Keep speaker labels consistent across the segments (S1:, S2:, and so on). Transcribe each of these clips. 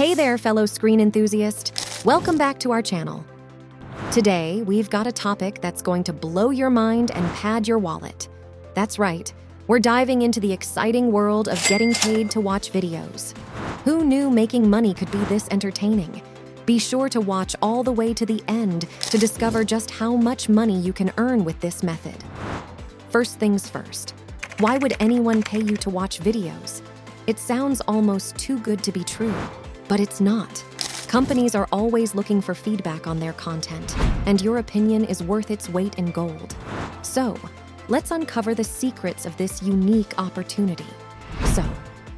S1: Hey there, fellow screen enthusiast. Welcome back to our channel. Today, we've got a topic that's going to blow your mind and pad your wallet. That's right, we're diving into the exciting world of getting paid to watch videos. Who knew making money could be this entertaining? Be sure to watch all the way to the end to discover just how much money you can earn with this method. First things first, why would anyone pay you to watch videos? It sounds almost too good to be true, but it's not. Companies are always looking for feedback on their content, and your opinion is worth its weight in gold. So, let's uncover the secrets of this unique opportunity. So,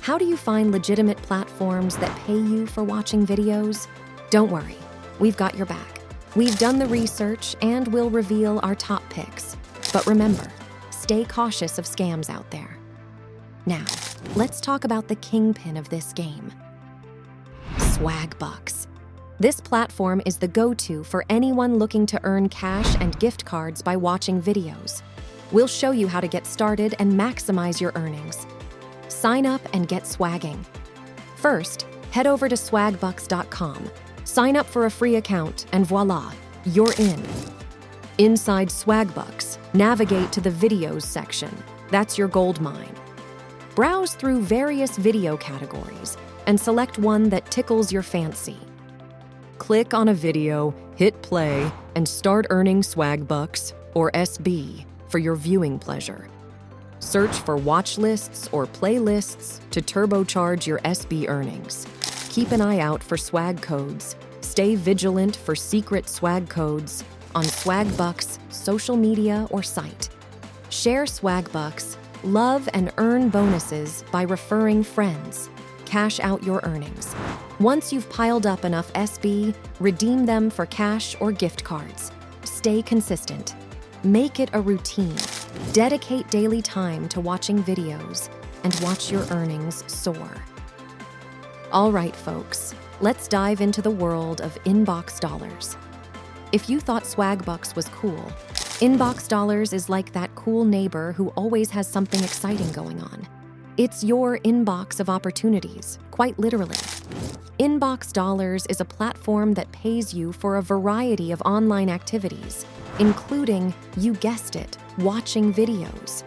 S1: how do you find legitimate platforms that pay you for watching videos? Don't worry, we've got your back. We've done the research and we'll reveal our top picks. But remember, stay cautious of scams out there. Now, let's talk about the kingpin of this game. Swagbucks. This platform is the go-to for anyone looking to earn cash and gift cards by watching videos. We'll show you how to get started and maximize your earnings. Sign up and get swagging. First, head over to swagbucks.com, sign up for a free account, and voila, you're in. Inside Swagbucks, navigate to the videos section. That's your gold mine. Browse through various video categories and select one that tickles your fancy. Click on a video, hit play, and start earning Swagbucks, or SB, for your viewing pleasure. Search for watch lists or playlists to turbocharge your SB earnings. Keep an eye out for swag codes. Stay vigilant for secret swag codes on Swagbucks' social media or site. Share Swagbucks, love and earn bonuses by referring friends. Cash out your earnings. Once you've piled up enough SB, redeem them for cash or gift cards. Stay consistent. Make it a routine. Dedicate daily time to watching videos and watch your earnings soar. All right, folks, let's dive into the world of InboxDollars. If you thought Swagbucks was cool, InboxDollars is like that cool neighbor who always has something exciting going on. It's your inbox of opportunities, quite literally. InboxDollars is a platform that pays you for a variety of online activities, including, you guessed it, watching videos.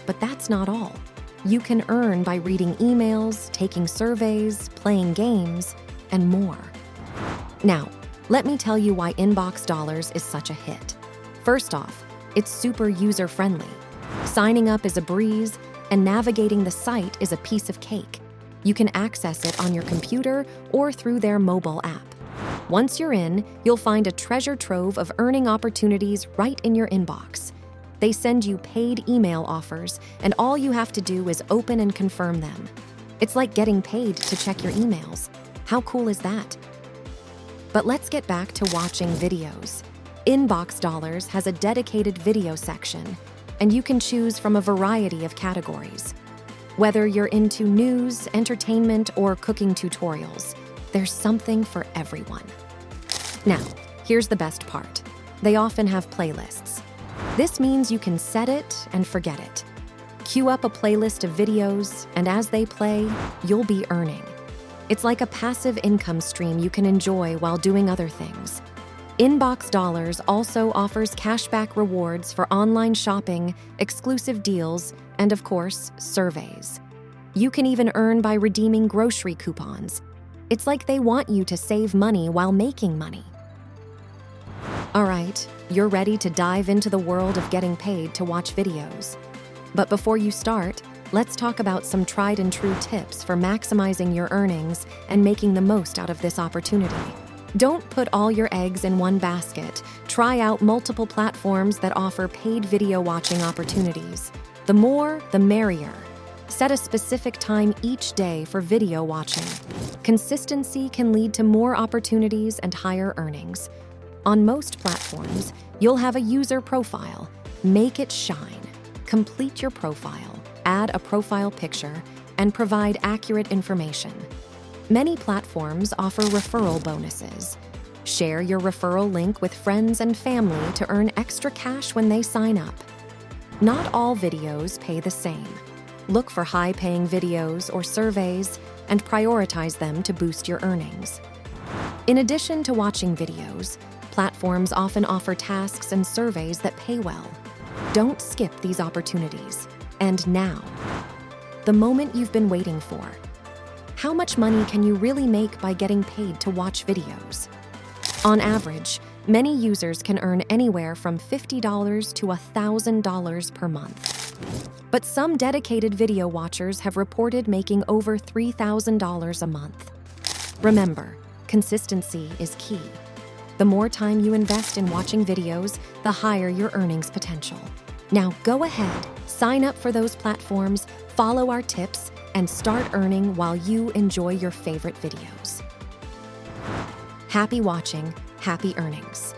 S1: But that's not all. You can earn by reading emails, taking surveys, playing games, and more. Now, let me tell you why InboxDollars is such a hit. First off, it's super user-friendly. Signing up is a breeze, and navigating the site is a piece of cake. You can access it on your computer or through their mobile app. Once you're in, you'll find a treasure trove of earning opportunities right in your inbox. They send you paid email offers, and all you have to do is open and confirm them. It's like getting paid to check your emails. How cool is that? But let's get back to watching videos. InboxDollars has a dedicated video section, and you can choose from a variety of categories. Whether you're into news, entertainment, or cooking tutorials, there's something for everyone. Now, here's the best part. They often have playlists. This means you can set it and forget it. Queue up a playlist of videos, and as they play, you'll be earning. It's like a passive income stream you can enjoy while doing other things. InboxDollars also offers cashback rewards for online shopping, exclusive deals, and of course, surveys. You can even earn by redeeming grocery coupons. It's like they want you to save money while making money. All right, you're ready to dive into the world of getting paid to watch videos. But before you start, let's talk about some tried and true tips for maximizing your earnings and making the most out of this opportunity. Don't put all your eggs in one basket. Try out multiple platforms that offer paid video watching opportunities. The more, the merrier. Set a specific time each day for video watching. Consistency can lead to more opportunities and higher earnings. On most platforms, you'll have a user profile. Make it shine. Complete your profile, add a profile picture, and provide accurate information. Many platforms offer referral bonuses. Share your referral link with friends and family to earn extra cash when they sign up. Not all videos pay the same. Look for high-paying videos or surveys and prioritize them to boost your earnings. In addition to watching videos, platforms often offer tasks and surveys that pay well. Don't skip these opportunities. And now, the moment you've been waiting for. How much money can you really make by getting paid to watch videos? On average, many users can earn anywhere from $50 to $1,000 per month. But some dedicated video watchers have reported making over $3,000 a month. Remember, consistency is key. The more time you invest in watching videos, the higher your earnings potential. Now go ahead, sign up for those platforms, follow our tips, and start earning while you enjoy your favorite videos. Happy watching, happy earnings.